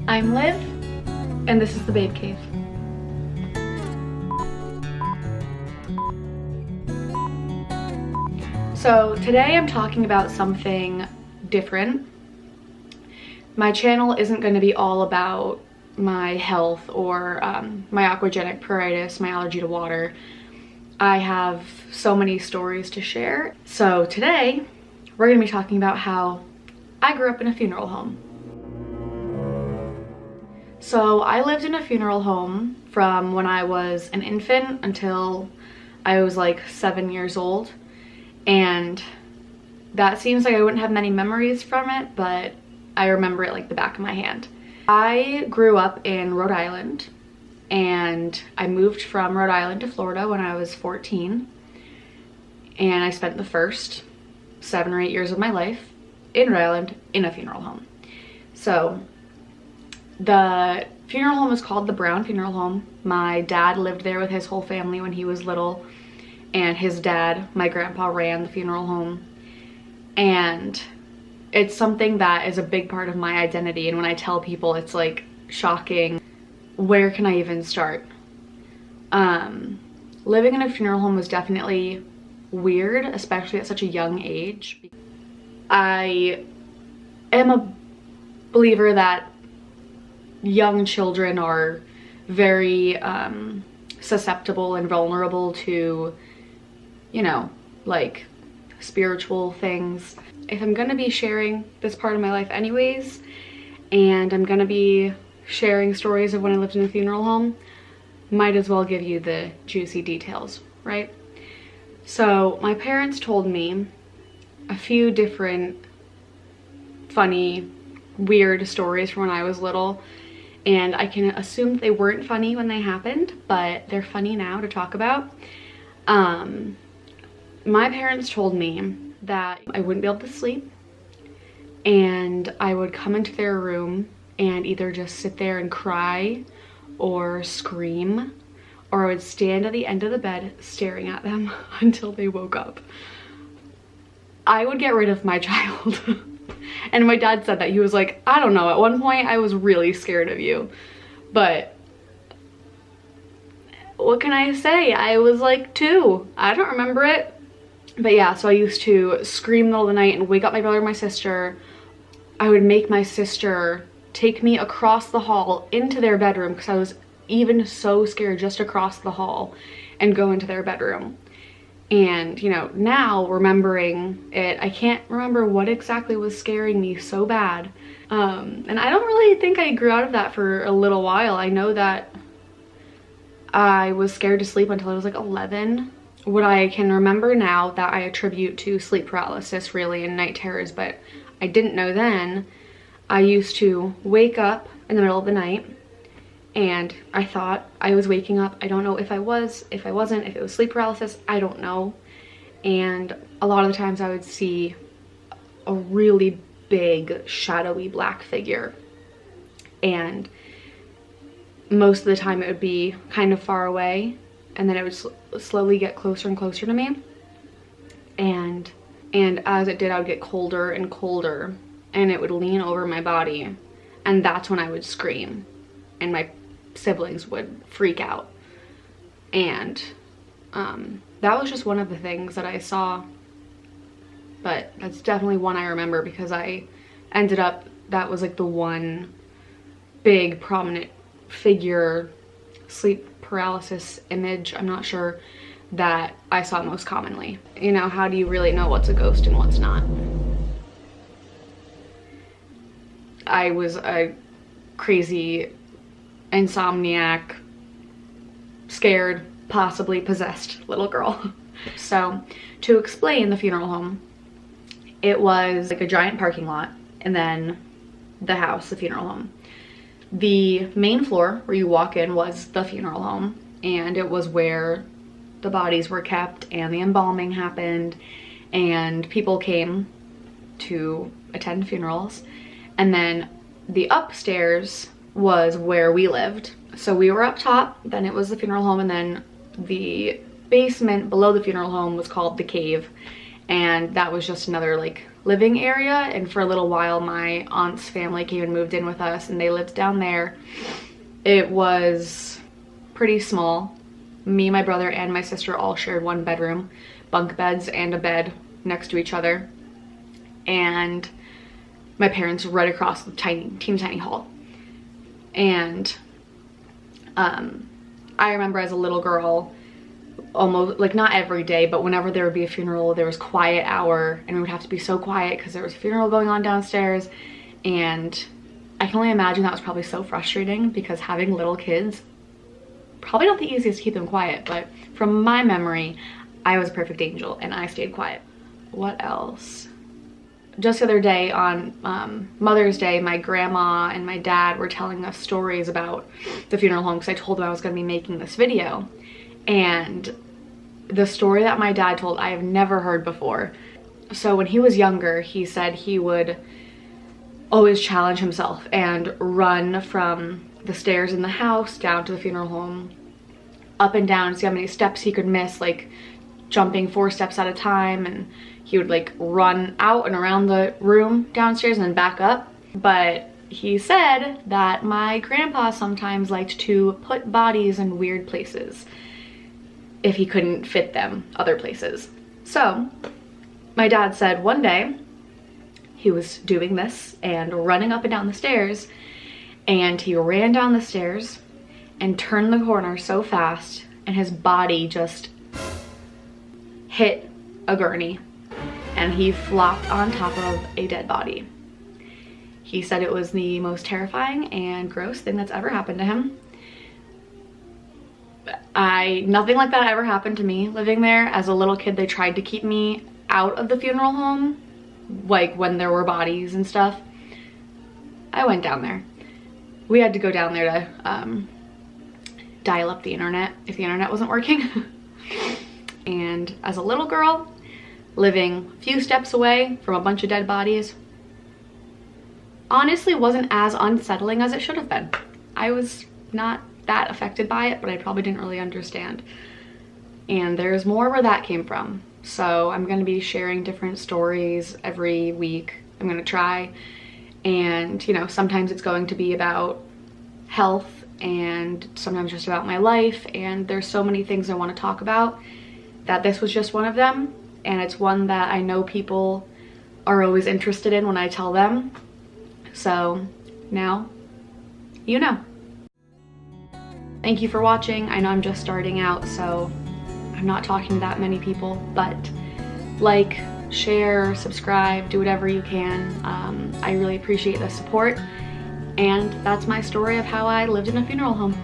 I'm Liv, and this is the Babe Cave. So today I'm talking about something different. My channel isn't going to be all about my health or my aquagenic pruritus, my allergy to water. I have so many stories to share. So today we're going to be talking about how I grew up in a funeral home. So I lived in a funeral home from when I was an infant until I was like 7 years old. And that seems like I wouldn't have many memories from it, but I remember it like the back of my hand. I grew up in Rhode Island, and I moved from Rhode Island to Florida when I was 14. And I spent the first 7 or 8 years of my life in Rhode Island in a funeral home. So the funeral home was called the Brown Funeral Home. My dad lived there with his whole family when he was little, and his dad, my grandpa, ran the funeral home. And it's something that is a big part of my identity, and when I tell people, it's like shocking. Where can I even start? Living in a funeral home was definitely weird, especially at such a young age. I am a believer that young children are very susceptible and vulnerable to, you know, like spiritual things. If I'm gonna be sharing this part of my life anyways, and I'm gonna be sharing stories of when I lived in a funeral home, might as well give you the juicy details, right? So my parents told me a few different funny, weird stories from when I was little, and I can assume they weren't funny when they happened, but they're funny now to talk about. My parents told me that I wouldn't be able to sleep, and I would come into their room and either just sit there and cry or scream, or I would stand at the end of the bed staring at them until they woke up. I would get rid of my child. And my dad said that. He was like, I don't know, at one point I was really scared of you, but what can I say? I was like 2. I don't remember it. But yeah, so I used to scream in the middle of the night and wake up my brother and my sister. I would make my sister take me across the hall into their bedroom because I was even so scared just across the hall and go into their bedroom. And, you know, now remembering it, I can't remember what exactly was scaring me so bad. And I don't really think I grew out of that for a little while. I know that I was scared to sleep until I was like 11. What I can remember now that I attribute to sleep paralysis really and night terrors, but I didn't know then, I used to wake up in the middle of the night and I thought I was waking up. I don't know if I was, if I wasn't, if it was sleep paralysis, I don't know. And a lot of the times I would see a really big shadowy black figure, and most of the time it would be kind of far away, and then it would slowly get closer and closer to me. And as it did, I would get colder and colder, and it would lean over my body, and that's when I would scream, and my siblings would freak out. And that was just one of the things that I saw, but that's definitely one I remember because I ended up, that was like the one big prominent figure, sleep paralysis image, I'm not sure, that I saw most commonly. You know, how do you really know what's a ghost and what's not? I was a crazy insomniac, scared, possibly possessed little girl. So to explain the funeral home, it was like a giant parking lot, and then the house, the funeral home. The main floor where you walk in was the funeral home, and it was where the bodies were kept and the embalming happened and people came to attend funerals. And then the upstairs was where we lived. So we were up top, then it was the funeral home, and then the basement below the funeral home was called the cave. and that was just another like living area. And for a little while my aunt's family came and moved in with us, and they lived down there. It was pretty small. Me, my brother, and my sister all shared one bedroom, bunk beds and a bed next to each other, and my parents right across the teeny tiny hall. And I remember as a little girl, almost like not every day, but whenever there would be a funeral, there was quiet hour, and we would have to be so quiet because there was a funeral going on downstairs. And I can only imagine that was probably so frustrating, because having little kids, probably not the easiest to keep them quiet, but from my memory, I was a perfect angel and I stayed quiet. What else? Just the other day on Mother's Day, my grandma and my dad were telling us stories about the funeral home, because I told them I was going to be making this video. And the story that my dad told, I have never heard before. So when he was younger, he said he would always challenge himself and run from the stairs in the house down to the funeral home, up and down, see how many steps he could miss, like jumping 4 steps at a time. And he would like run out and around the room downstairs and then back up. But he said that my grandpa sometimes liked to put bodies in weird places if he couldn't fit them other places. So my dad said one day he was doing this and running up and down the stairs, and he ran down the stairs and turned the corner so fast, and his body just hit a gurney, and he flopped on top of a dead body. He said it was the most terrifying and gross thing that's ever happened to him. Nothing like that ever happened to me living there. As a little kid, they tried to keep me out of the funeral home, like when there were bodies and stuff. I went down there. We had to go down there to dial up the internet if the internet wasn't working. And as a little girl, living a few steps away from a bunch of dead bodies, honestly wasn't as unsettling as it should have been. I was not that affected by it, but I probably didn't really understand. And there's more where that came from. So I'm going to be sharing different stories every week. I'm going to try. And, you know, sometimes it's going to be about health, and sometimes just about my life. And there's so many things I want to talk about that this was just one of them. And it's one that I know people are always interested in when I tell them. So now you know. Thank you for watching. I know I'm just starting out, so I'm not talking to that many people, but like, share, subscribe, do whatever you can. I really appreciate the support, and that's my story of how I lived in a funeral home.